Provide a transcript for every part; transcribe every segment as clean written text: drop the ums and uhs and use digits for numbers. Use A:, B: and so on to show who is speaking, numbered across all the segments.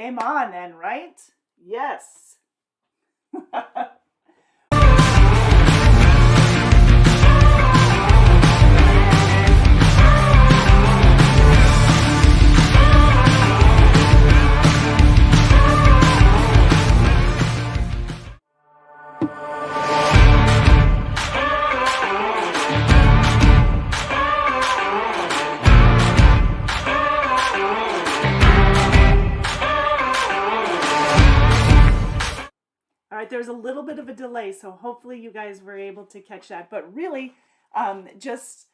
A: Game on then, right? Yes. All right, there's a little bit of a delay, so hopefully you guys were able to catch that. But really, just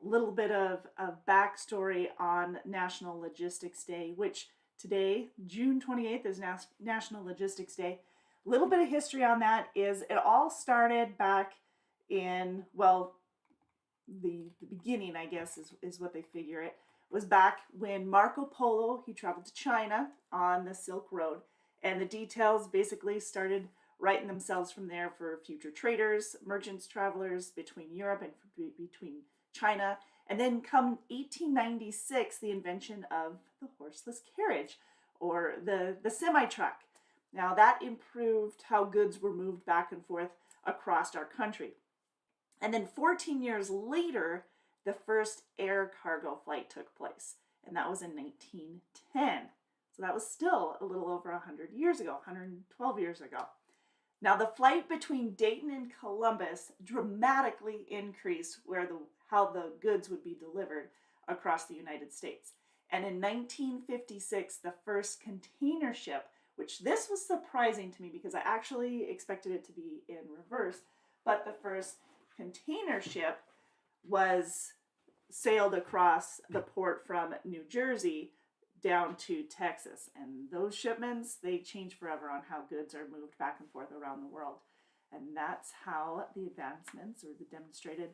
A: a little bit of backstory on National Logistics Day, which today, June 28th, is National Logistics Day. A little bit of history on that is it all started back in, well, the beginning, I guess, is what they figure it, was back when Marco Polo, he traveled to China on the Silk Road, and the details basically started writing themselves from there for future traders, merchants, travelers between Europe and between China. And then come 1896, the invention of the horseless carriage or the semi-truck. Now that improved how goods were moved back and forth across our country. And then 14 years later, the first air cargo flight took place. And that was in 1910. So that was still a little over 100 years ago, 112 years ago. Now, the flight between Dayton and Columbus dramatically increased how the goods would be delivered across the United States. And in 1956, the first container ship, which this was surprising to me because I actually expected it to be in reverse, but the first container ship was sailed across the port from New Jersey down to Texas, and those shipments, they change forever on how goods are moved back and forth around the world. And that's how the advancements, or the demonstrated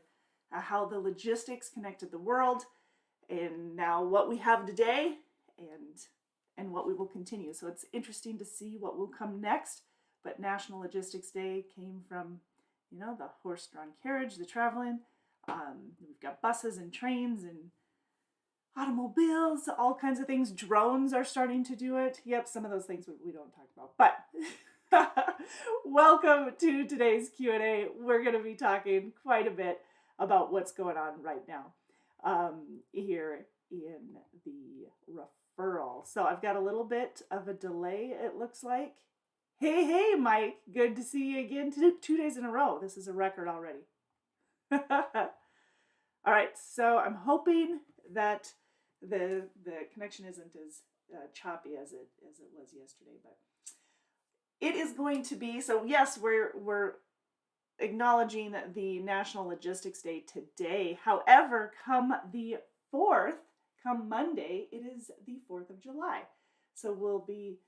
A: how the logistics connected the world, and now what we have today, and what we will continue. So it's interesting to see what will come next. But National Logistics Day came from, the horse-drawn carriage, the traveling. We've got buses and trains and automobiles, all kinds of things. Drones are starting to do it. Yep, some of those things we don't talk about. But welcome to today's Q&A. We're going to be talking quite a bit about what's going on right now here in the referral. So I've got a little bit of a delay, it looks like. Hey, Mike. Good to see you again. 2 days in a row. This is a record already. All right, so I'm hoping that the connection isn't as choppy as it was yesterday, but it is going to be. So yes, we're acknowledging the National Logistics Day today. However, come the 4th, come Monday, it is the 4th of July. So we'll be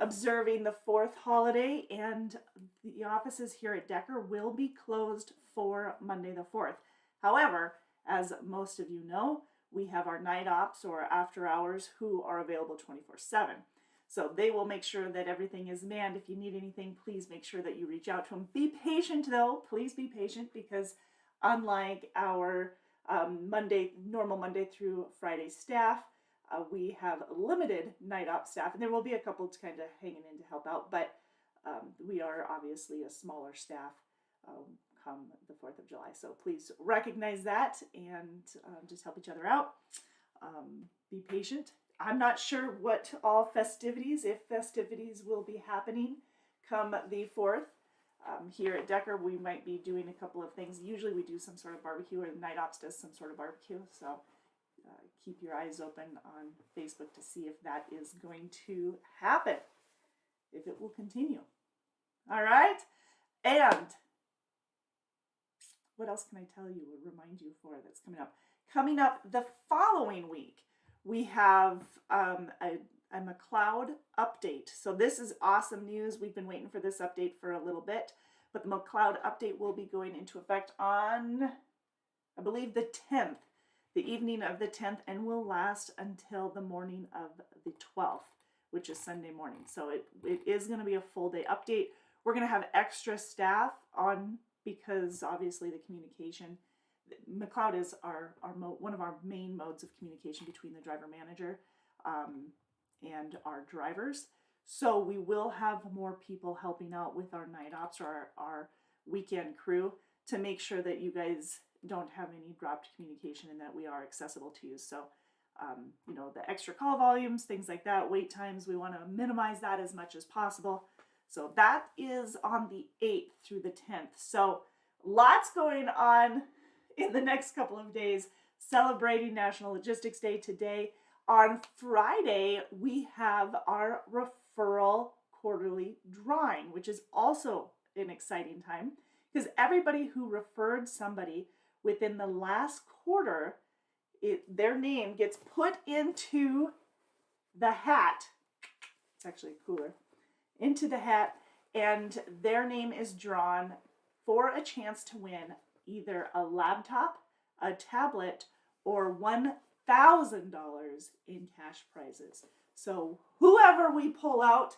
A: observing the 4th holiday, and the offices here at Decker will be closed for Monday the 4th. However, as most of you know, we have our night ops or after hours who are available 24/7. So they will make sure that everything is manned. If you need anything, please make sure that you reach out to them. Be patient though, please be patient, because unlike our normal Monday through Friday staff, we have limited night op staff, and there will be a couple kind of hanging in to help out, but we are obviously a smaller staff come the 4th of July. So please recognize that and just help each other out. Be patient. I'm not sure what all festivities, if festivities will be happening come the 4th. Here at Decker, we might be doing a couple of things. Usually we do some sort of barbecue, or the night ops does some sort of barbecue. So keep your eyes open on Facebook to see if that is going to happen, if it will continue. All right. And what else can I tell you or remind you for that's coming up? Coming up the following week, we have a Mcleod update. So this is awesome news. We've been waiting for this update for a little bit, but the Mcleod update will be going into effect on, I believe, the 10th, the evening of the 10th, and will last until the morning of the 12th, which is Sunday morning. So it is going to be a full day update. We're going to have extra staff on, because obviously the communication, Mcleod is one of our main modes of communication between the driver manager and our drivers. So we will have more people helping out with our night ops or our weekend crew to make sure that you guys don't have any dropped communication and that we are accessible to you. So, you know, the extra call volumes, things like that, wait times, we want to minimize that as much as possible. So that is on the 8th through the 10th. So lots going on in the next couple of days, celebrating National Logistics Day today. On Friday, we have our referral quarterly drawing, which is also an exciting time because everybody who referred somebody within the last quarter, their name gets put into the hat. It's actually cooler. Into the hat, and their name is drawn for a chance to win either a laptop, a tablet, or $1,000 in cash prizes. So whoever we pull out,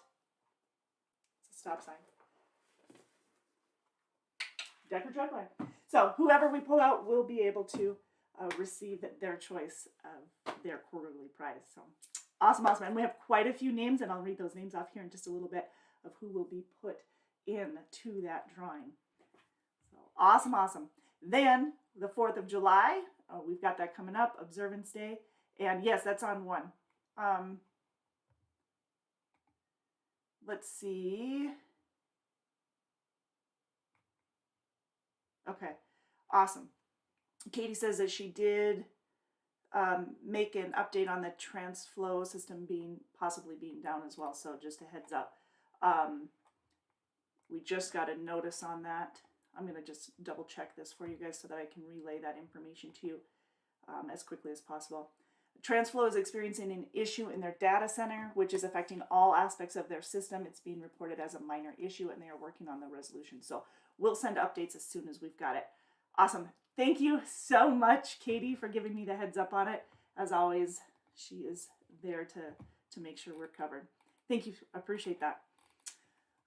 A: it's a stop sign. Decker drug line. So whoever we pull out will be able to receive their choice of their quarterly prize. So awesome, awesome. And we have quite a few names, and I'll read those names off here in just a little bit of who will be put into that drawing. So awesome, awesome. Then the 4th of July, we've got that coming up, Observance Day. And yes, that's on 1. Let's see. Okay, awesome. Katie says that she did make an update on the TransFlow system possibly being down as well. So just a heads up. We just got a notice on that. I'm going to just double check this for you guys so that I can relay that information to you as quickly as possible. TransFlow is experiencing an issue in their data center, which is affecting all aspects of their system. It's being reported as a minor issue, and they are working on the resolution. So we'll send updates as soon as we've got it. Awesome. Thank you so much, Katie, for giving me the heads up on it. As always, she is there to make sure we're covered. Thank you. I appreciate that.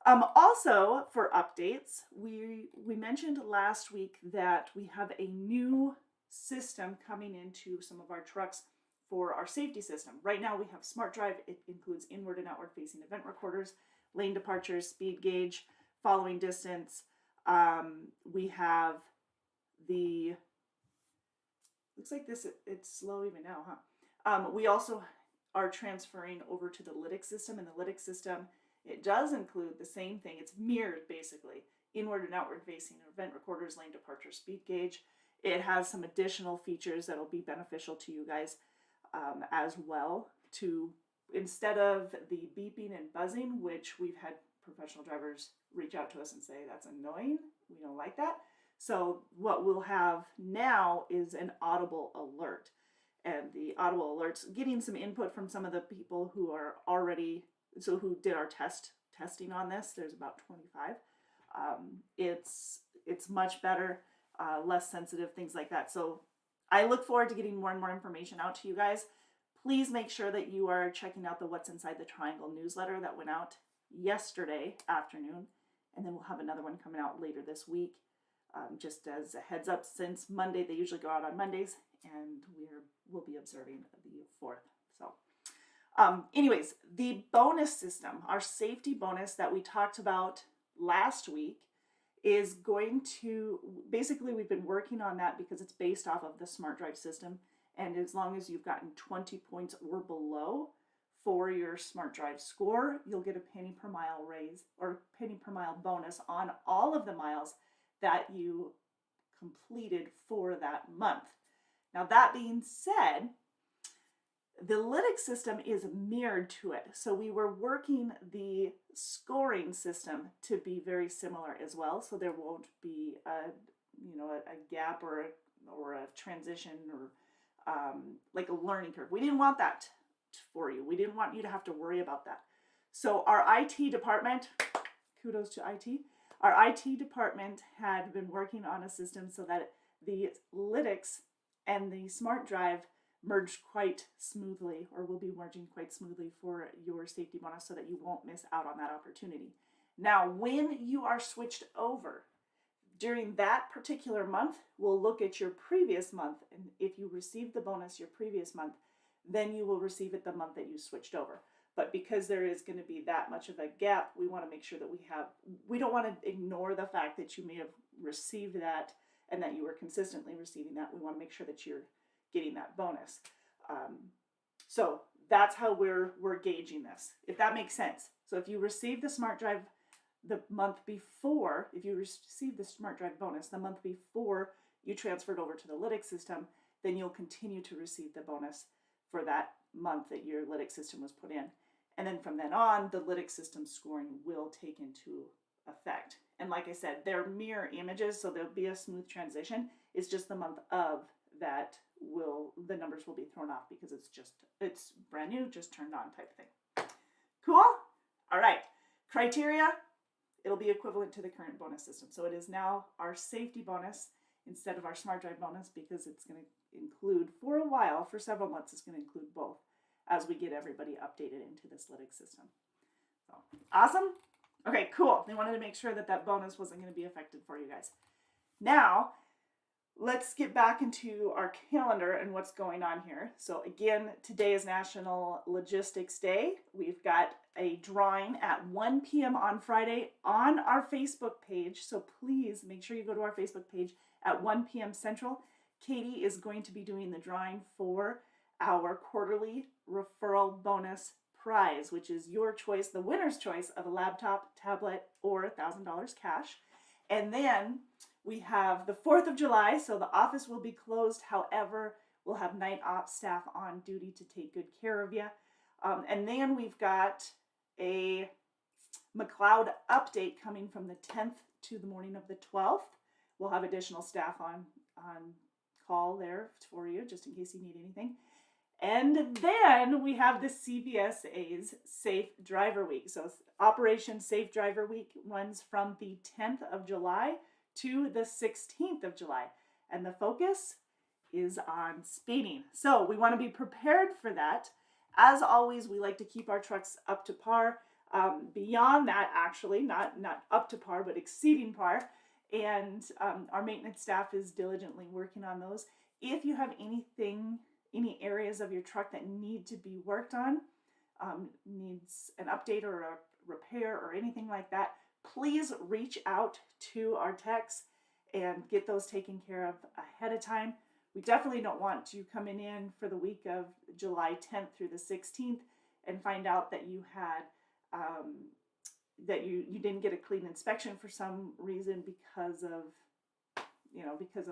A: Also, for updates, we mentioned last week that we have a new system coming into some of our trucks for our safety system. Right now we have Smart Drive. It includes inward and outward facing event recorders, lane departures, speed gauge, following distance. We have the, looks like this, it's slow even now, huh? We also are transferring over to the lytic system, and the lytic system, it does include the same thing. It's mirrored basically, inward and outward facing event recorders, lane departure, speed gauge. It has some additional features that will be beneficial to you guys as well, to instead of the beeping and buzzing, which we've had professional drivers reach out to us and say that's annoying, we don't like that. So what we'll have now is an audible alert, and the audible alerts, getting some input from some of the people who are already, so who did our testing on this. There's about 25. It's much better, less sensitive, things like that. So I look forward to getting more and more information out to you guys. Please make sure that you are checking out the What's Inside the Triangle newsletter that went out yesterday afternoon, and then we'll have another one coming out later this week. Just as a heads up, since Monday, they usually go out on Mondays, and we'll be observing the 4th. So anyways, the bonus system, our safety bonus that we talked about last week, is going to, basically we've been working on that because it's based off of the Smart Drive system, and as long as you've gotten 20 points or below for your Smart Drive score, you'll get a penny per mile raise or penny per mile bonus on all of the miles that you completed for that month. Now that being said, the lytic system is mirrored to it. So we were working the scoring system to be very similar as well. So there won't be a gap or a transition or like a learning curve. We didn't want that for you. We didn't want you to have to worry about that. So our IT department, kudos to IT, our IT department had been working on a system so that the lytics and the Smart Drive merged quite smoothly, or will be merging quite smoothly for your safety bonus so that you won't miss out on that opportunity. Now, when you are switched over, during that particular month, we'll look at your previous month, and if you received the bonus your previous month, then you will receive it the month that you switched over. But because there is going to be that much of a gap, we want to make sure that we don't want to ignore the fact that you may have received that and that you were consistently receiving that. We want to make sure that you're getting that bonus. So that's how we're gauging this, if that makes sense. So if you receive the Smart Drive the month before, if you receive the Smart Drive bonus the month before you transferred over to the Lytx system, then you'll continue to receive the bonus for that month that your Lytx system was put in. And then from then on, the Lytx system scoring will take into effect. And like I said, they're mirror images, so there'll be a smooth transition. It's just the month of that the numbers will be thrown off because it's brand new, just turned on type of thing. Cool? All right. Criteria, it'll be equivalent to the current bonus system. So it is now our safety bonus instead of our Smart Drive bonus, because it's going to include, for a while, for several months, it's going to include both as we get everybody updated into this Lytx system. So awesome. Okay, cool. They wanted to make sure that that bonus wasn't going to be affected for you guys. Now, let's get back into our calendar and what's going on here. So again, today is National Logistics Day. We've got a drawing at 1 p.m. on Friday on our Facebook page. So please make sure you go to our Facebook page at 1 p.m. Central. Katie is going to be doing the drawing for our quarterly referral bonus prize, which is your choice, the winner's choice of a laptop, tablet, or $1,000 cash. And then we have the 4th of July, so the office will be closed. However, we'll have night ops staff on duty to take good care of you. And then we've got a Mcleod update coming from the 10th to the morning of the 12th. We'll have additional staff on call there for you, just in case you need anything. And then we have the Cvsa's Safe Driver Week. So Operation Safe Driver Week runs from the 10th of July to the 16th of July. And the focus is on speeding. So we want to be prepared for that. As always, we like to keep our trucks up to par. Beyond that, actually, not up to par, but exceeding par. And our maintenance staff is diligently working on those. If you have any areas of your truck that need to be worked on, needs an update or a repair or anything like that, please reach out to our techs and get those taken care of ahead of time. We definitely don't want you coming in for the week of July 10th through the 16th and find out that you had that you didn't get a clean inspection for some reason because of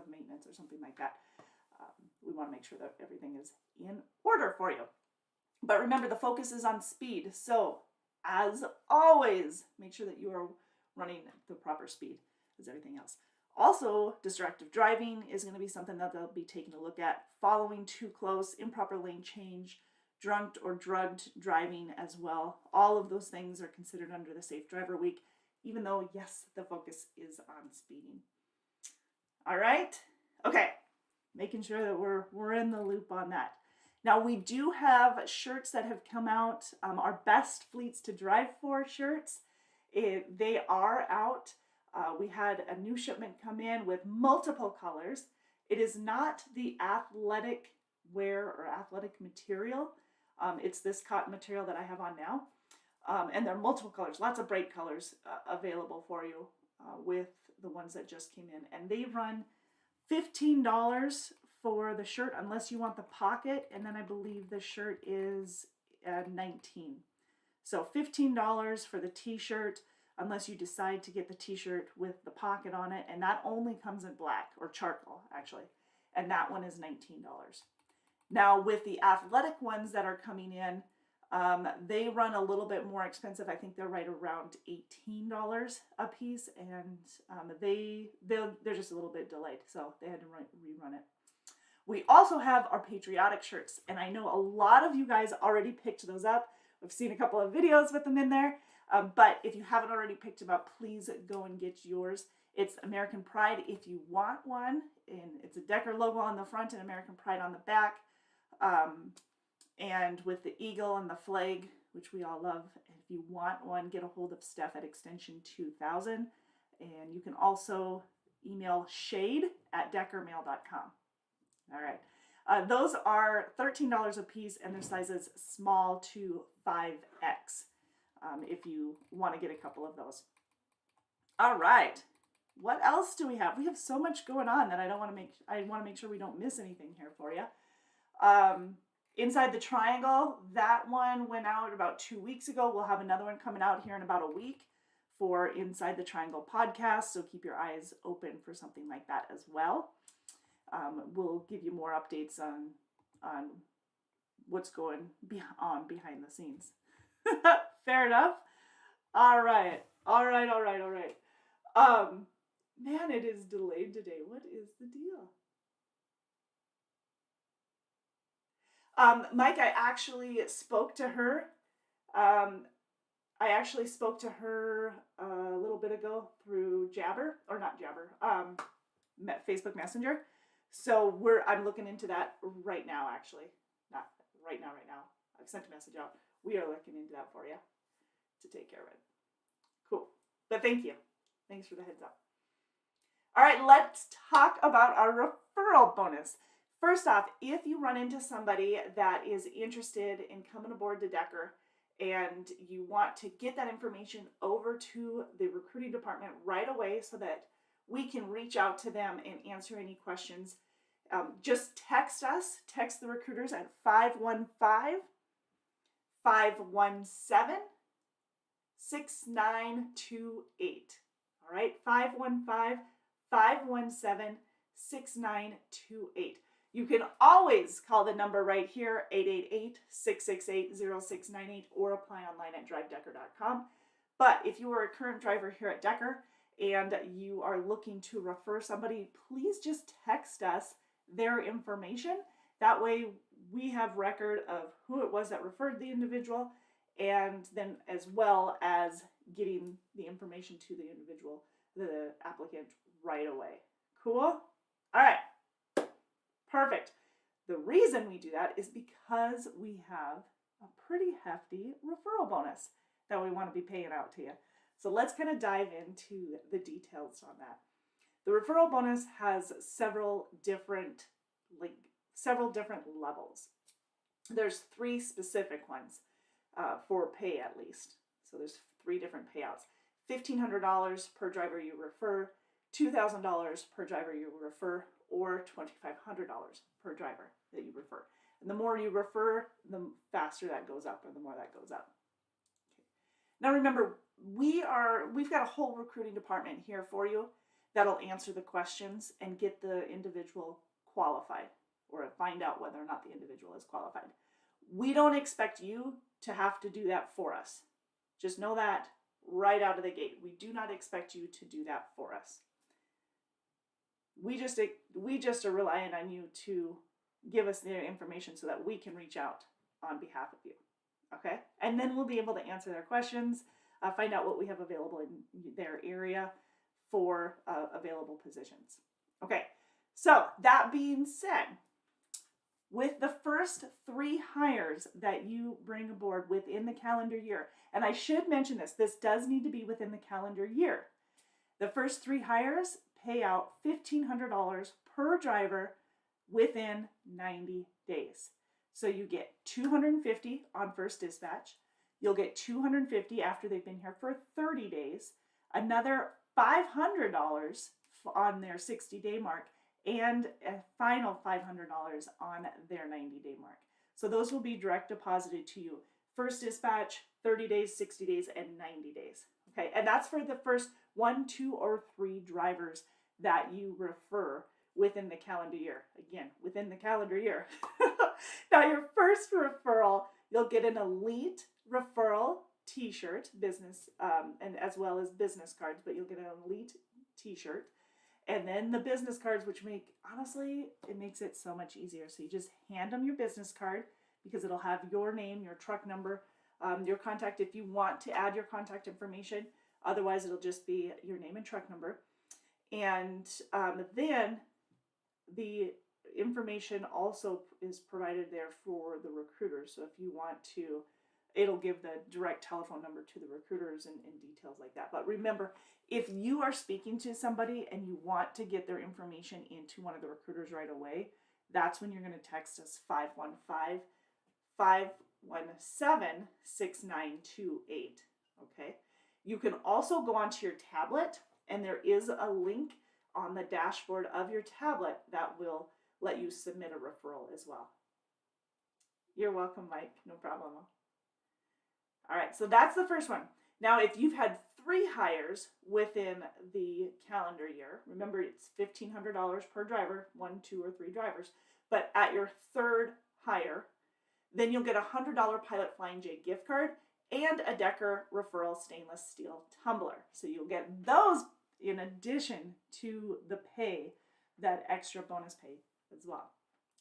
A: maintenance or something like that. We want to make sure that everything is in order for you. But remember, the focus is on speed. So as always, make sure that you are running the proper speed as everything else. Also, distracted driving is going to be something that they'll be taking a look at. Following too close, improper lane change, drunk or drugged driving as well. All of those things are considered under the Safe Driver Week, even though, yes, the focus is on speeding. All right? Okay. Making sure that we're in the loop on that. Now, we do have shirts that have come out, our Best Fleets to Drive For shirts. They are out. We had a new shipment come in with multiple colors. It is not the athletic wear or athletic material. It's this cotton material that I have on now. And there are multiple colors, lots of bright colors available for you with the ones that just came in. And they run $15 for the shirt unless you want the pocket, and then I believe the shirt is $19. So $15 for the t-shirt unless you decide to get the t-shirt with the pocket on it, and that only comes in black or charcoal actually, and that one is $19. Now with the athletic ones that are coming in, they run a little bit more expensive. I think they're right around $18 a piece, and they're just a little bit delayed, so they had to rerun it. We also have our Patriotic shirts, and I know a lot of you guys already picked those up. I've seen a couple of videos with them in there, but if you haven't already picked them up, please go and get yours. It's American Pride if you want one, and it's a Decker logo on the front and American Pride on the back. And with the eagle and the flag, which we all love. If you want one, get a hold of Steph at extension 2000. And you can also email shade@deckermail.com. All right. Those are $13 a piece, and their sizes small to 5X, if you want to get a couple of those. All right. What else do we have? We have so much going on that I want to make sure we don't miss anything here for you. Inside the Triangle, that one went out about 2 weeks ago. We'll have another one coming out here in about a week for Inside the Triangle podcast, so keep your eyes open for something like that as well. We'll give you more updates on what's going on behind the scenes. Fair enough? All right. Man, it is delayed today. What is the deal? Mike, I actually spoke to her. A little bit ago through Facebook Messenger. So I'm looking into that right now, actually. Not right now. I've sent a message out. We are looking into that for you to take care of it. Cool. But thank you. Thanks for the heads up. All right, let's talk about our referral bonus. First off, if you run into somebody that is interested in coming aboard to Decker and you want to get that information over to the recruiting department right away so that we can reach out to them and answer any questions, just text the recruiters at 515-517-6928. All right, 515-517-6928. You can always call the number right here, 888-668-0698, or apply online at drivedecker.com. But if you are a current driver here at Decker and you are looking to refer somebody, please just text us their information. That way we have record of who it was that referred the individual, and then as well as getting the information to the individual, the applicant, right away. Cool? All right. Perfect. The reason we do that is because we have a pretty hefty referral bonus that we want to be paying out to you. So let's kind of dive into the details on that. The referral bonus has several different levels. There's 3 specific ones for pay, at least. So there's 3 different payouts. $1,500 per driver you refer, $2,000 per driver you refer, or $2,500 per driver that you refer. And the more you refer, the faster that goes up, or the more that goes up. Okay. Now remember, we've got a whole recruiting department here for you that'll answer the questions and get the individual qualified, or find out whether or not the individual is qualified. We don't expect you to have to do that for us. Just know that right out of the gate. We do not expect you to do that for us. We just are relying on you to give us their information so that we can reach out on behalf of you. Okay? And then we'll be able to answer their questions, find out what we have available in their area for available positions. Okay, so that being said, with the first 3 hires that you bring aboard within the calendar year, and I should mention this does need to be within the calendar year. The first 3 hires pay out $1,500 per driver within 90 days. So you get $250 on first dispatch. You'll get $250 after they've been here for 30 days, another $500 on their 60-day mark, and a final $500 on their 90-day mark. So those will be direct deposited to you. First dispatch, 30 days, 60 days, and 90 days. Okay, and that's for the first 1, 2, or 3 drivers that you refer within the calendar year. Again, within the calendar year. Now, your first referral, you'll get an elite referral t-shirt, business, and as well as business cards, but you'll get an elite t-shirt. And then the business cards, which honestly, it makes it so much easier. So you just hand them your business card because it'll have your name, your truck number, your contact if you want to add your contact information. Otherwise, it'll just be your name and truck number. And then the information also is provided there for the recruiters. So if you want to, it'll give the direct telephone number to the recruiters and details like that. But remember, if you are speaking to somebody and you want to get their information into one of the recruiters right away, that's when you're going to text us 515-517-6928. Okay. You can also go onto your tablet, and there is a link on the dashboard of your tablet that will let you submit a referral as well. You're welcome, Mike. No problem. All right, so that's the first one. Now, if you've had 3 hires within the calendar year, remember it's $1,500 per driver, 1, 2, or 3 drivers. But at your 3rd hire, then you'll get a $100 Pilot Flying J gift card and a Decker referral stainless steel tumbler. So you'll get those in addition to the pay, that extra bonus pay as well.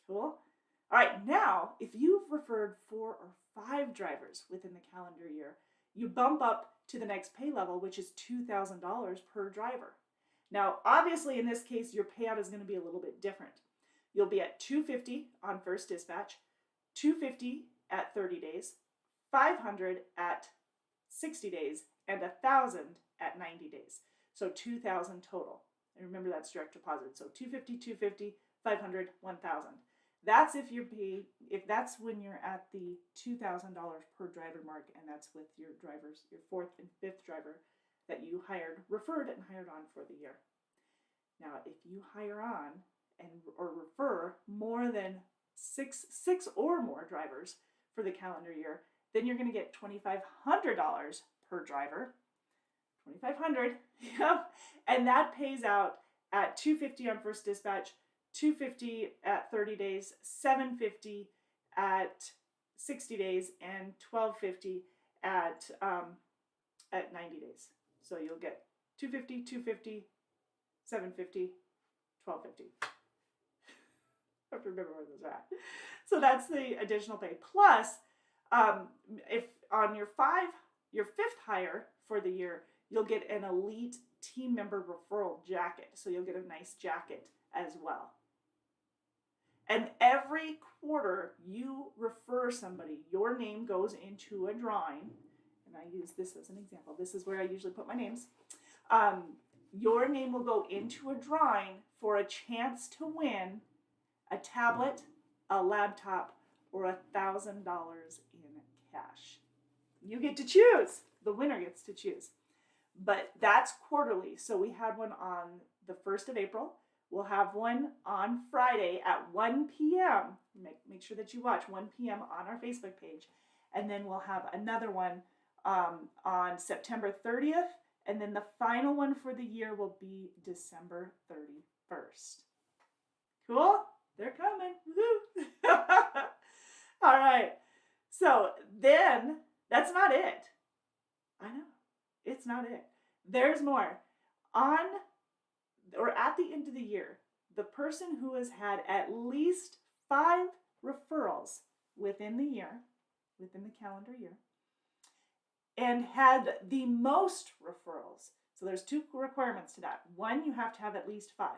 A: Cool? All right, now, if you've referred 4 or 5 drivers within the calendar year, you bump up to the next pay level, which is $2,000 per driver. Now, obviously, in this case, your payout is going to be a little bit different. You'll be at $250 on first dispatch, $250 at 30 days, $500 at 60 days, and $1,000 at 90 days. So $2,000 total. And remember, that's direct deposit. So $250, $250, $500, $1,000. That's if that's when you're at the $2,000 per driver mark, and that's with your drivers, your 4th and 5th driver that you referred and hired on for the year. Now, if you hire on or refer more than six or more drivers for the calendar year, then you're going to get $2,500 per driver. $2,500, yep, and that pays out at $250 on first dispatch, $250 at 30 days, $750 at 60 days, and $1,250 at 90 days. So you'll get $250, $250, $750, $1,250. I have to remember where those are at. So that's the additional pay. Plus, if on your 5th hire for the year, you'll get an elite team member referral jacket. So you'll get a nice jacket as well. And every quarter you refer somebody, your name goes into a drawing. And I use this as an example. This is where I usually put my names. Your name will go into a drawing for a chance to win a tablet, a laptop, or $1,000 in cash. You get to choose. The winner gets to choose. But that's quarterly. So we had one on the 1st of April. We'll have one on Friday at 1 p.m. Make sure that you watch 1 p.m. on our Facebook page. And then we'll have another one on September 30th. And then the final one for the year will be December 31st. Cool? They're coming. Woo-hoo. All right. So then that's not it. I know. It's not it. There's more. At the end of the year, the person who has had at least 5 referrals within the year, within the calendar year, and had the most referrals. So there's 2 requirements to that. One, you have to have at least 5.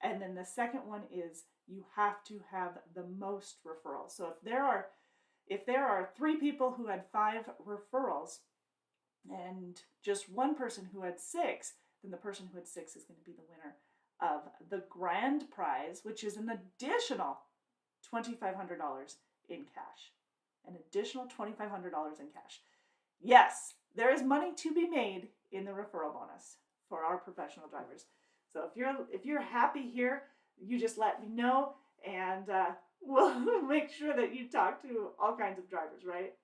A: And then the second one is you have to have the most referrals. So if there are 3 people who had 5 referrals and just 1 person who had 6, then the person who had 6 is going to be the winner of the grand prize, which is an additional $2,500 in cash. An additional $2,500 in cash. Yes, there is money to be made in the referral bonus for our professional drivers. So if you're happy here, you just let me know, and we'll make sure that you talk to all kinds of drivers, right?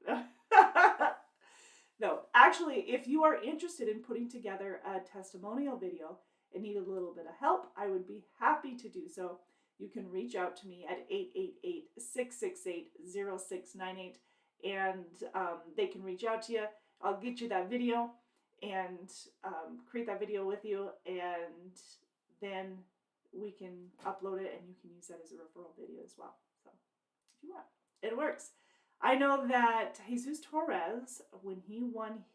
A: No, actually, if you are interested in putting together a testimonial video and need a little bit of help, I would be happy to do so. You can reach out to me at 888-668-0698, and they can reach out to you. I'll get you that video and create that video with you, and then we can upload it, and you can use that as a referral video as well. So if you want, it works. I know that Jesus Torres, when he won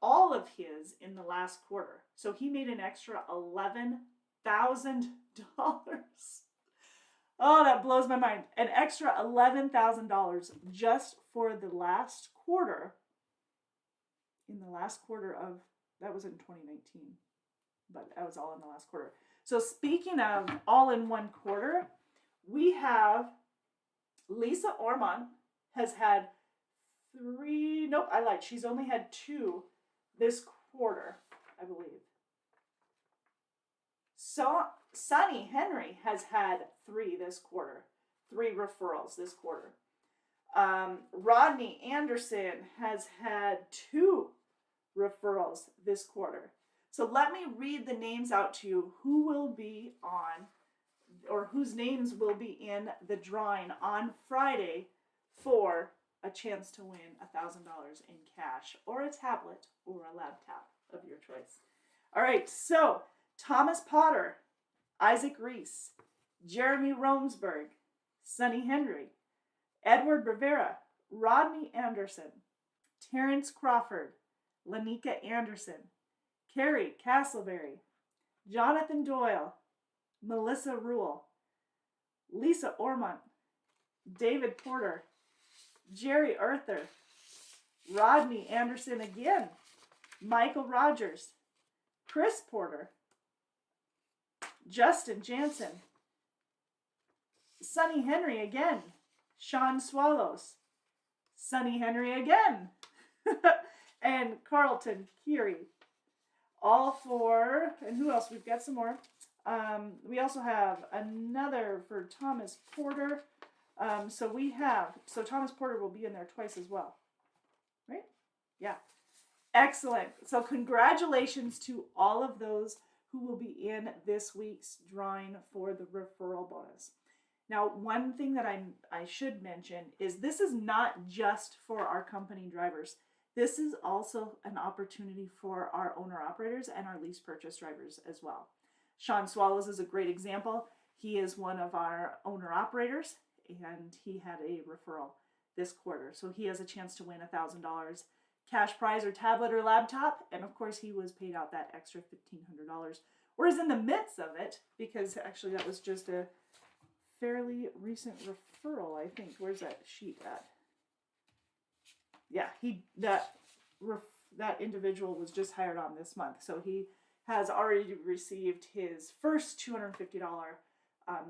A: all of his in the last quarter. So he made an extra $11,000. Oh, that blows my mind. An extra $11,000 just for the last quarter. In the last quarter of, that was in 2019, but that was all in the last quarter. So speaking of all in one quarter, we have Lisa Ormond has had 3, nope, I lied. She's only had 2 this quarter, I believe. So Sonny Henry has had 3 this quarter, 3 referrals this quarter. Rodney Anderson has had 2 referrals this quarter. So let me read the names out to you who will be on, or whose names will be in the drawing on Friday for a chance to win $1,000 in cash or a tablet or a laptop of your choice. All right, so Thomas Potter, Isaac Reese, Jeremy Romsberg, Sonny Henry, Edward Rivera, Rodney Anderson, Terrence Crawford, Lanika Anderson, Carrie Castleberry, Jonathan Doyle, Melissa Rule, Lisa Ormond, David Porter, Jerry Arthur, Rodney Anderson again, Michael Rogers, Chris Porter, Justin Jansen, Sonny Henry again, Sean Swallows, Sonny Henry again, and Carlton Curie. All for, and who else? We've got some more. We also have another for Thomas Porter. So Thomas Porter will be in there twice as well. Right? Yeah. Excellent. So congratulations to all of those who will be in this week's drawing for the referral bonus. Now, one thing that I should mention is this is not just for our company drivers. This is also an opportunity for our owner-operators and our lease purchase drivers as well. Sean Swallows is a great example. He is one of our owner-operators, and he had a referral this quarter. So he has a chance to win $1,000 cash prize or tablet or laptop, and of course he was paid out that extra $1,500, or is in the midst of it, because actually that was just a fairly recent referral, I think. Where's that sheet at? Yeah, that individual was just hired on this month, so he has already received his first $250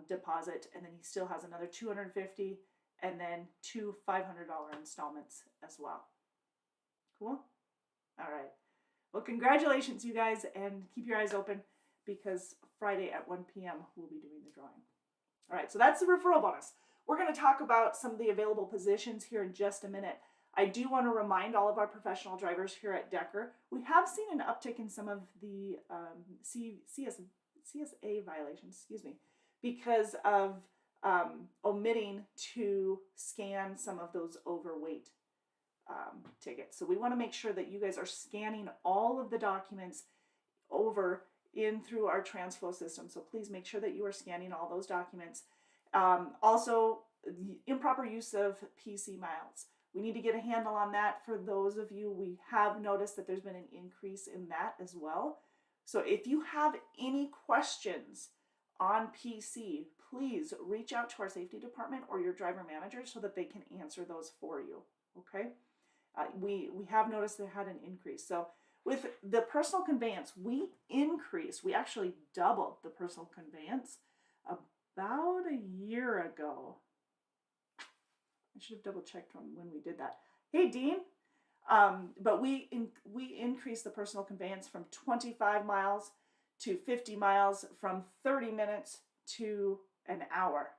A: deposit, and then he still has another $250, and then 2 $500 installments as well. Cool? All right. Well, congratulations, you guys, and keep your eyes open because Friday at 1 p.m. we'll be doing the drawing. All right, so that's the referral bonus. We're going to talk about some of the available positions here in just a minute. I do want to remind all of our professional drivers here at Decker, we have seen an uptick in some of the Cvsa violations, because of omitting to scan some of those overweight tickets. So we want to make sure that you guys are scanning all of the documents over in through our TransFlow system. So please make sure that you are scanning all those documents. Also, the improper use of PC miles. We need to get a handle on that for those of you. We have noticed that there's been an increase in that as well. So if you have any questions on PC, please reach out to our safety department or your driver manager so that they can answer those for you, okay? We have noticed they had an increase. So with the personal conveyance, we actually doubled the personal conveyance about a year ago. I should have double checked when we did that. Hey, Dean. But we increased the personal conveyance from 25 miles to 50 miles, from 30 minutes to an hour.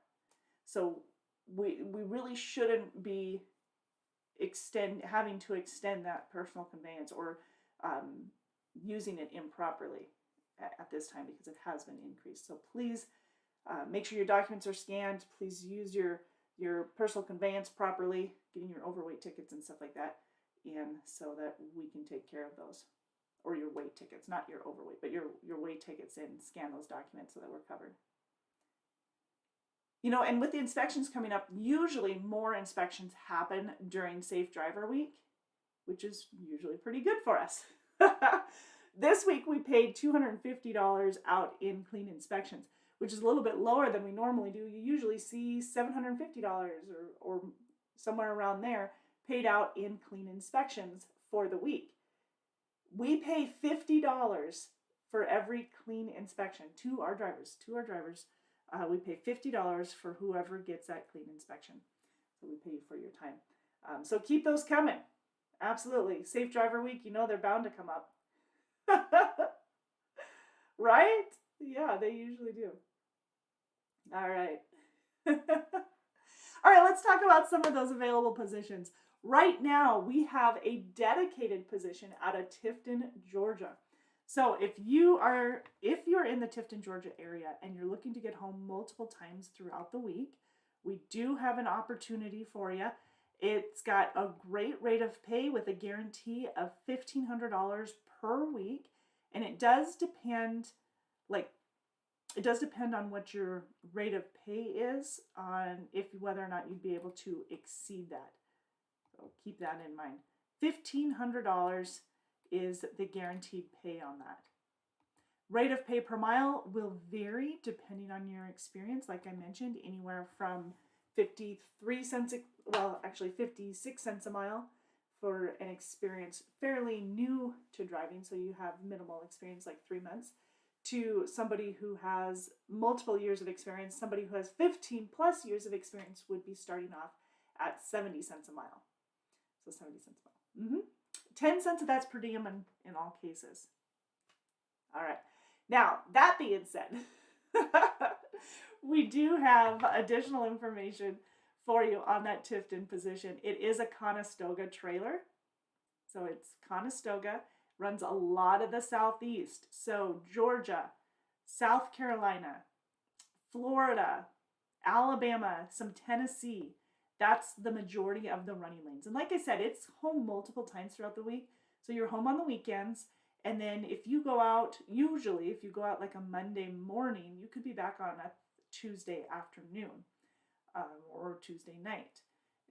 A: So we really shouldn't be having to extend that personal conveyance or using it improperly at this time, because it has been increased. So please make sure your documents are scanned. Please use your personal conveyance properly, getting your overweight tickets and stuff like that in so that we can take care of those. Or your weight tickets, not your overweight, but your weight tickets, and scan those documents so that we're covered. You know, and with the inspections coming up, usually more inspections happen during Safe Driver Week, which is usually pretty good for us. This week we paid $250 out in clean inspections, which is a little bit lower than we normally do. You usually see $750 or somewhere around there paid out in clean inspections for the week. We pay $50 for every clean inspection to our drivers. We pay $50 for whoever gets that clean inspection. So we pay you for your time. So keep those coming. Absolutely. Safe Driver Week, you know they're bound to come up. Right? Yeah, they usually do. All right. All right, let's talk about some of those available positions. Right now, we have a dedicated position out of Tifton, Georgia. So if you're in the Tifton, Georgia area and you're looking to get home multiple times throughout the week, we do have an opportunity for you. It's got a great rate of pay with a guarantee of $1,500 per week, and it does depend on what your rate of pay is, on whether or not you'd be able to exceed that. So keep that in mind. $1,500 is the guaranteed pay on that. Rate of pay per mile will vary depending on your experience. Like I mentioned, anywhere from 56 cents a mile for an experience fairly new to driving, so you have minimal experience, like 3 months, to somebody who has multiple years of experience. Somebody who has 15 plus years of experience would be starting off at 70 cents a mile. So 70 cents a mile. 10 cents of that's per diem in all cases. All right. Now, that being said, we do have additional information for you on that Tifton position. It is a Conestoga trailer. So it's Conestoga, runs a lot of the Southeast. So Georgia, South Carolina, Florida, Alabama, some Tennessee. That's the majority of the running lanes. And like I said, it's home multiple times throughout the week. So you're home on the weekends. And then if you go out like a Monday morning, you could be back on a Tuesday afternoon or Tuesday night.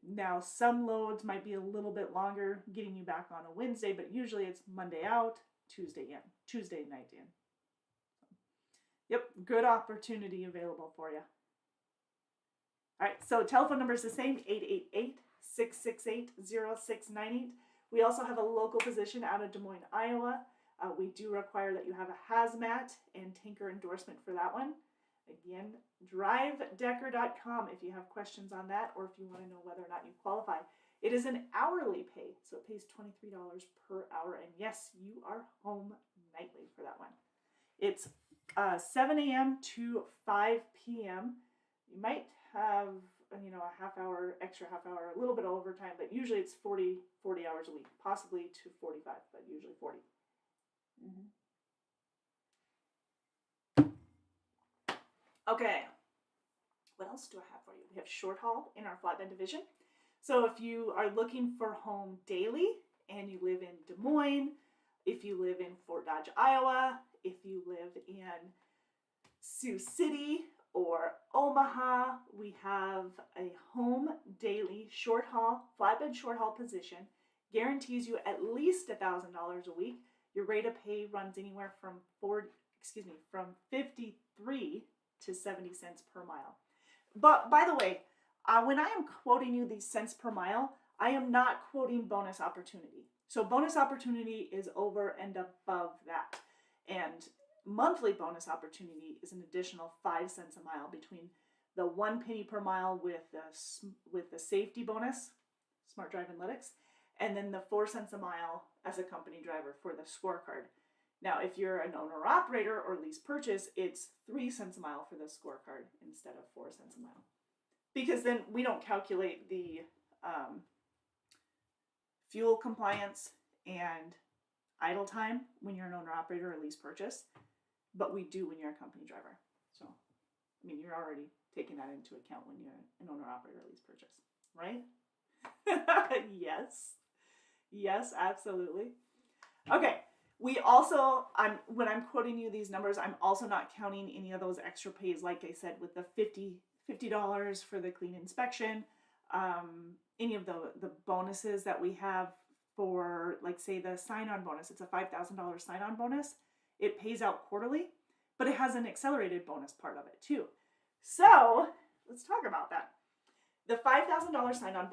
A: Now, some loads might be a little bit longer getting you back on a Wednesday, but usually it's Monday out, Tuesday night in. Yep, good opportunity available for you. All right, so telephone number is the same, 888-668-0698. We also have a local position out of Des Moines, Iowa. We do require that you have a hazmat and tanker endorsement for that one. Again, drivedecker.com if you have questions on that, or if you want to know whether or not you qualify. It is an hourly pay, so it pays $23 per hour. And yes, you are home nightly for that one. It's 7 a.m. to 5 p.m. You might have, a extra half hour, a little bit of overtime, but usually it's 40 hours a week, possibly to 45, but usually 40. Okay, what else do I have for you? We have short haul in our flatbed division. So if you are looking for home daily and you live in Des Moines, if you live in Fort Dodge, Iowa, if you live in Sioux City or Omaha, we have a home daily short haul, flatbed short haul position, guarantees you at least $1,000 a week. Your rate of pay runs anywhere from 53 to 70 cents per mile. But by the way, when I am quoting you these cents per mile, I am not quoting bonus opportunity. So bonus opportunity is over and above that. And monthly bonus opportunity is an additional 5 cents a mile between the 1 penny per mile with the safety bonus, Smart Drive Analytics, and then the 4 cents a mile as a company driver for the scorecard. Now, if you're an owner-operator or lease purchase, it's 3 cents a mile for the scorecard instead of 4 cents a mile. Because then we don't calculate the fuel compliance and idle time when you're an owner-operator or lease purchase, but we do when you're a company driver. So, you're already taking that into account when you're an owner-operator or lease purchase, right? Yes, absolutely. Okay. We also, when I'm quoting you these numbers, I'm also not counting any of those extra pays, like I said, with the $50 for the clean inspection, any of the bonuses that we have for, like, say, the sign-on bonus. It's a $5,000 sign-on bonus. It pays out quarterly, but it has an accelerated bonus part of it, too. So let's talk about that. The $5,000 sign-on bonus